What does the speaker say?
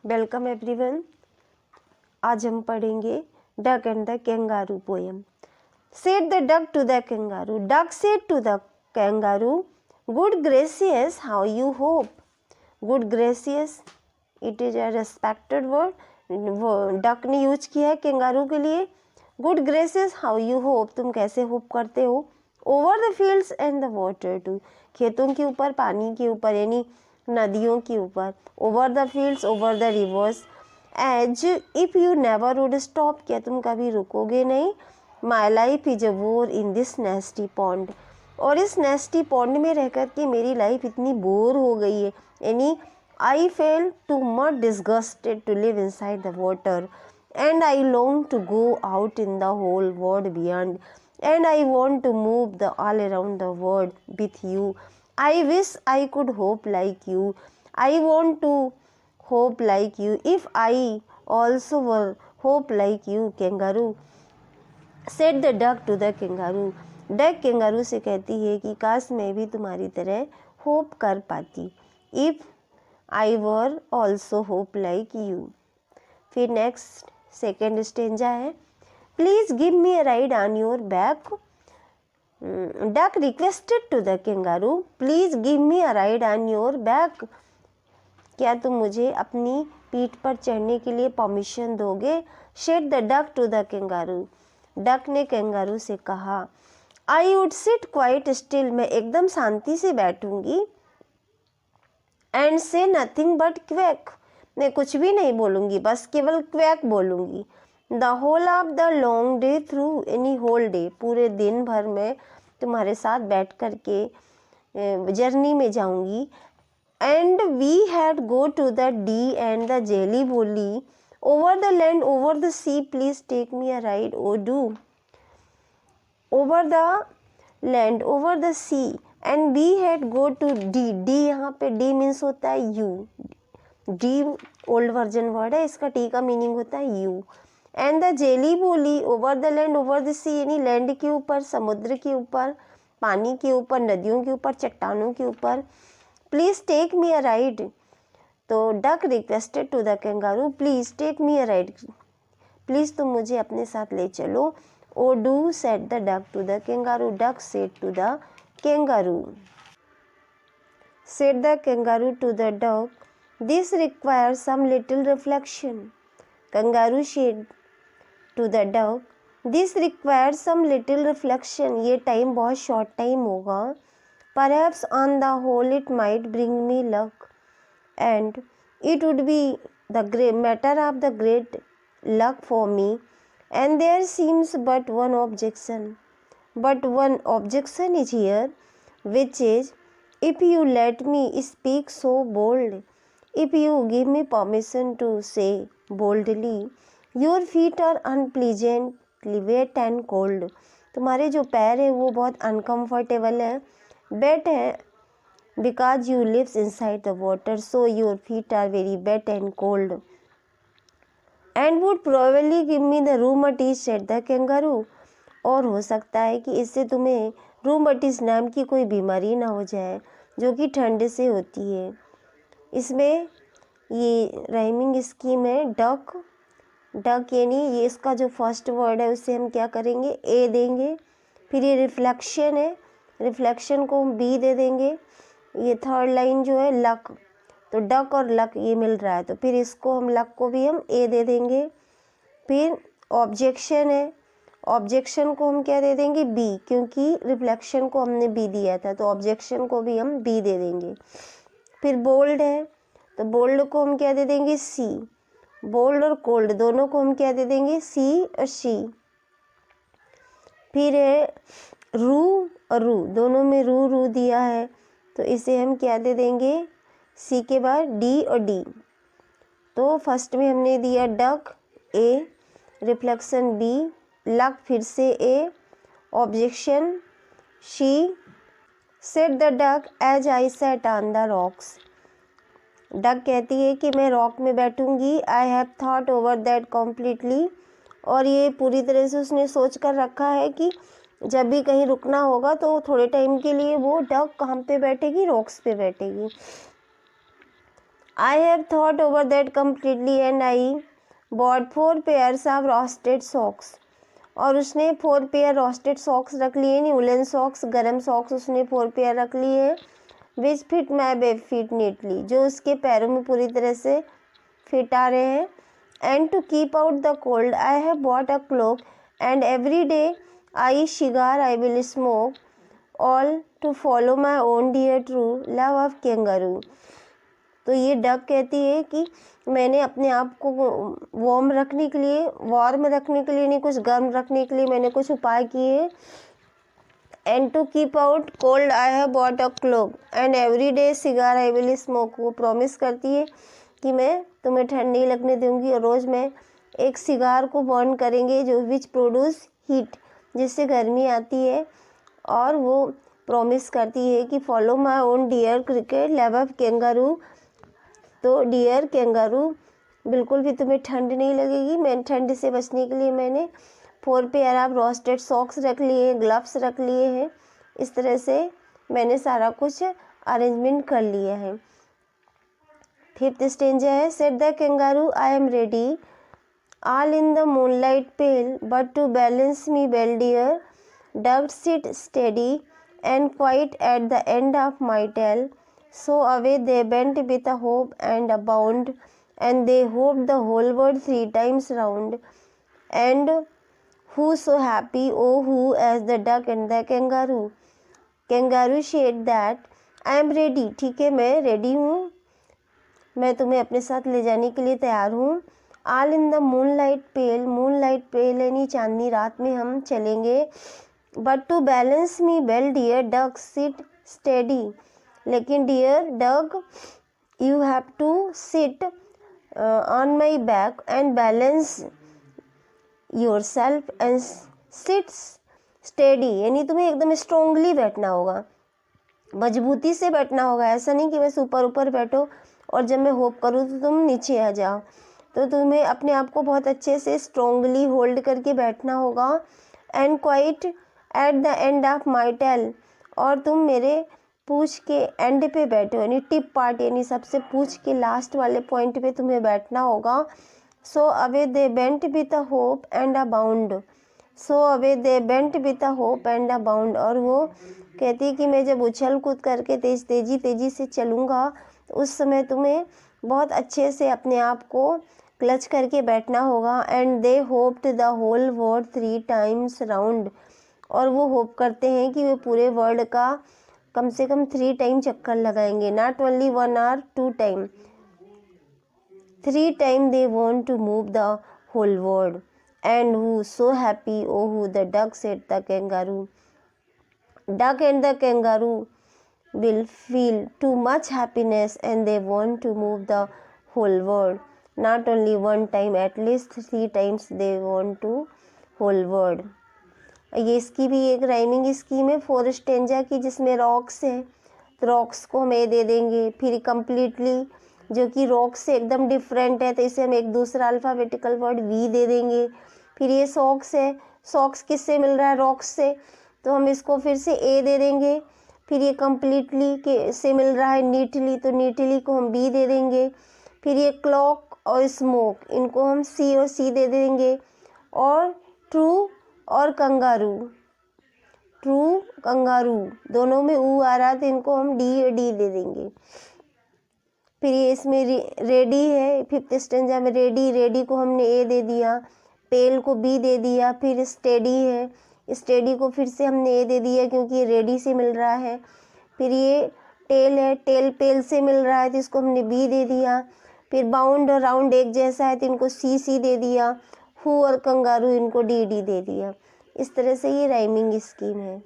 Welcome everyone. आज हम पढ़ेंगे duck and the kangaroo poem. Said the duck to the kangaroo, duck said to the kangaroo, good gracious how you hop. Good gracious it is a respected word, वो duck ने use किया है kangaroo के लिए। Good gracious how you hop, तुम कैसे hop करते हो। Over the fields and the water too, खेतों के ऊपर, पानी के ऊपर, यानी नदियों के ऊपर। Over the fields, over the rivers. As if you never would stop, क्या तुम कभी रुकोगे नहीं। माई लाइफ इज अ वोर इन दिस नेस्टी पॉन्ड, और इस नेस्टी पॉन्ड में रह कर के मेरी लाइफ इतनी बोर हो गई है। यानी I feel too much disgusted to live inside the water, and I long to go out in the whole world beyond, and I want to move the all around the world with you. I wish I could hope like you. I want to hope like you. If I also were hope like you, kangaroo, said the duck to the kangaroo. Duck kangaroo से कहती है कि काश मैं भी तुम्हारी तरह hope कर पाती। If I were also hope like you. फिर नेक्स्ट सेकेंड स्टेंजा है। Please give me a ride on your back. Duck requested to the kangaroo. Please give me a ride on your back. क्या तुम मुझे अपनी पीठ पर चढ़ने के लिए परमिशन दोगे। Said the duck to the kangaroo. Duck ने कैंगारू से कहा, I would sit quite still. मैं एकदम शांति से बैठूंगी। And say nothing but quack. मैं कुछ भी नहीं बोलूंगी, बस केवल क्वैक बोलूंगी। The whole of the long day through, any whole day, पूरे दिन भर में तुम्हारे साथ बैठ कर के जर्नी में जाऊंगी। And we had go to the Dee and the Jelly Bolee, over the land over the sea, please take me a ride oh do. Over the land over the sea and we had go to Dee, Dee यहाँ पे Dee means होता है you, Dee old version word है, इसका T का meaning होता है you. And the Jelly Bolee, over the land over the सी, यानी लैंड के ऊपर, समुद्र के ऊपर, पानी के ऊपर, नदियों के ऊपर, चट्टानों के ऊपर। Please take me a ride. तो duck requested to the kangaroo, please take me a ride, please तुम मुझे अपने साथ ले चलो। Oh do said the duck to the kangaroo, duck said to the kangaroo. Said the kangaroo to the duck, this requires some little reflection. Kangaroo said to the duck, this requires some little reflection, ये time बहुत short time होगा। Perhaps on the whole it might bring me luck, and it would be the matter of the great luck for me, and there seems but one objection, but one objection is here, which is if you let me speak so bold, if you give me permission to say boldly, your feet are unpleasantly wet and cold. तुम्हारे जो पैर हैं वो बहुत uncomfortable है, wet है, because you live inside the water, so your feet are very wet and cold, and would probably give me the rheumatiz, said the kangaroo. और हो सकता है कि इससे तुम्हें रूमेटिस नाम की कोई बीमारी ना हो जाए जो कि ठंड से होती है। इसमें ये राइमिंग स्कीम है डक, डक यानी ये इसका जो फर्स्ट वर्ड है उससे हम क्या करेंगे, ए देंगे। फिर ये रिफ्लेक्शन है, रिफ्लेक्शन को हम बी दे देंगे। ये थर्ड लाइन जो है लक, तो डक और लक ये मिल रहा है, तो फिर इसको हम लक को भी हम ए दे देंगे। फिर ऑब्जेक्शन है, ऑब्जेक्शन को हम क्या दे देंगे, बी, क्योंकि रिफ्लेक्शन को हमने बी दिया था, तो ऑब्जेक्शन को भी हम बी दे देंगे। फिर बोल्ड है, तो बोल्ड को हम क्या दे देंगे, सी। बोल्ड और कोल्ड दोनों को हम क्या दे देंगे, सी और सी। फिर है रू और रू, दोनों में रू रू दिया है, तो इसे हम क्या दे देंगे, सी के बाद डी और डी। तो फर्स्ट में हमने दिया duck a, reflection b, luck फिर से a, objection she. Said the duck as I sat on the rocks, duck कहती है कि मैं रॉक में बैठूंगी। I have thought over that completely, और ये पूरी तरह से उसने सोच कर रखा है कि जब भी कहीं रुकना होगा तो थोड़े टाइम के लिए वो डक कहाँ पे बैठेगी, रॉक्स पे बैठेगी। I have thought over that completely and I bought 4 pairs of roasted socks. और उसने 4 पेयर रोस्टेड सॉक्स रख लिए, नहीं वुलन सॉक्स, गर्म सॉक्स उसने 4 पेयर रख लिए हैं, which fit my baby feet neatly, जो उसके पैरों में पूरी तरह से फिट आ रहे हैं. And to keep out the cold I have bought a cloak and every day I cigar I will smoke all to follow my own dear true love of kangaroo. तो ये डक कहती है कि मैंने अपने आप को वार्म रखने के लिए, वार्म रखने के लिए नहीं, कुछ गर्म रखने के लिए मैंने कुछ उपाय किए. And to keep out cold I have bought a cloak and every day cigar I will smoke. वो प्रॉमिस करती है कि मैं तुम्हें ठंड नहीं लगने दूंगी और रोज़ मैं एक सिगार को बर्न करेंगे जो विच प्रोड्यूस हीट, जिससे गर्मी आती है. और वो प्रॉमिस करती है कि follow my own dear cricket love of kangaroo. तो डियर कैंगारू, बिल्कुल भी तुम्हें ठंड नहीं लगेगी. मैं ठंड से बचने के लिए मैंने 4 पेयर ऑफ रोस्टेड सॉक्स रख लिए हैं, ग्लव्स रख लिए हैं. इस तरह से मैंने सारा कुछ अरेंजमेंट कर लिया है. 5th स्टेंजा है. Said the kangaroo I am ready all in the moonlight pale but to balance me well dear duck sit steady and quite at the end of my tail. So away they went with a hope and a bound, and they hopped the whole world 3 times round. And who so happy, oh who, as the duck and the kangaroo. Kangaroo said that I am ready. ठीक है, मैं ready हूँ, मैं तुम्हें अपने साथ ले जाने के लिए तैयार हूँ. All in the moonlight pale, moonlight pale यानी चांदनी रात में हम चलेंगे. But to balance me well dear duck sit steady. लेकिन dear duck you have to sit on my back and balance yourself and sit steady. यानी तुम्हें एकदम strongly बैठना होगा, मजबूती से बैठना होगा. ऐसा नहीं कि बस ऊपर ऊपर बैठो और जब मैं होप करूँ तो तुम नीचे आ जाओ. तो तुम्हें अपने आप को बहुत अच्छे से स्ट्रोंगली होल्ड करके बैठना होगा. And quite at the end of my tail, और तुम मेरे पूछ के एंड पे बैठो, यानी टिप पार्ट, यानी सबसे पूछ के लास्ट वाले पॉइंट पे तुम्हें बैठना होगा. So away they bent with a hope and a bound. So away they bent with a hope and a bound. और वो कहती है कि मैं जब उछल कूद करके तेजी से चलूँगा तो उस समय तुम्हें बहुत अच्छे से अपने आप को क्लच करके बैठना होगा. And they hopped the whole world 3 times round. और वो होप करते हैं कि वे पूरे वर्ल्ड का कम से कम 3 टाइम चक्कर लगाएंगे. Not only 1 or 2 time, 3 time they want to move the whole world. And who so happy, oh who, the duck said the kangaroo. Duck and the kangaroo will feel too much happiness and they want to move the whole world. Not only 1 time, at least 3 times they want to whole world. ये इसकी भी एक rhyming scheme है 4 stanza की, जिसमें rocks है तो rocks को हम ए दे देंगे. फिर कम्प्लीटली जो कि रॉक्स से एकदम डिफरेंट है तो इसे हम एक दूसरा अल्फ़ाबेटिकल वर्ड वी दे देंगे. फिर ये सॉक्स है, सॉक्स किससे मिल रहा है, रॉक्स से, तो हम इसको फिर से ए दे देंगे. फिर ये कम्प्लीटली के से मिल रहा है नीटली, तो नीटली को हम बी दे देंगे. फिर ये क्लॉक और स्मोक, इनको हम सी और सी दे देंगे. और ट्रू और कंगारू, ट्रू कंगारू दोनों में ऊ आ रहा है तो इनको हम डी दे देंगे. फिर ये इसमें रेडी है 5th स्टेंजा में. रेडी को हमने ए दे दिया, पेल को बी दे दिया. फिर स्टेडी है, स्टेडी को फिर से हमने ए दे दिया क्योंकि ये रेडी से मिल रहा है. फिर ये टेल है, टेल पेल से मिल रहा है तो इसको हमने बी दे दिया. फिर बाउंड और राउंड एक जैसा है तो इनको सी दे दिया. हु और कंगारू इनको डी दे दिया. इस तरह से ये राइमिंग स्कीम है.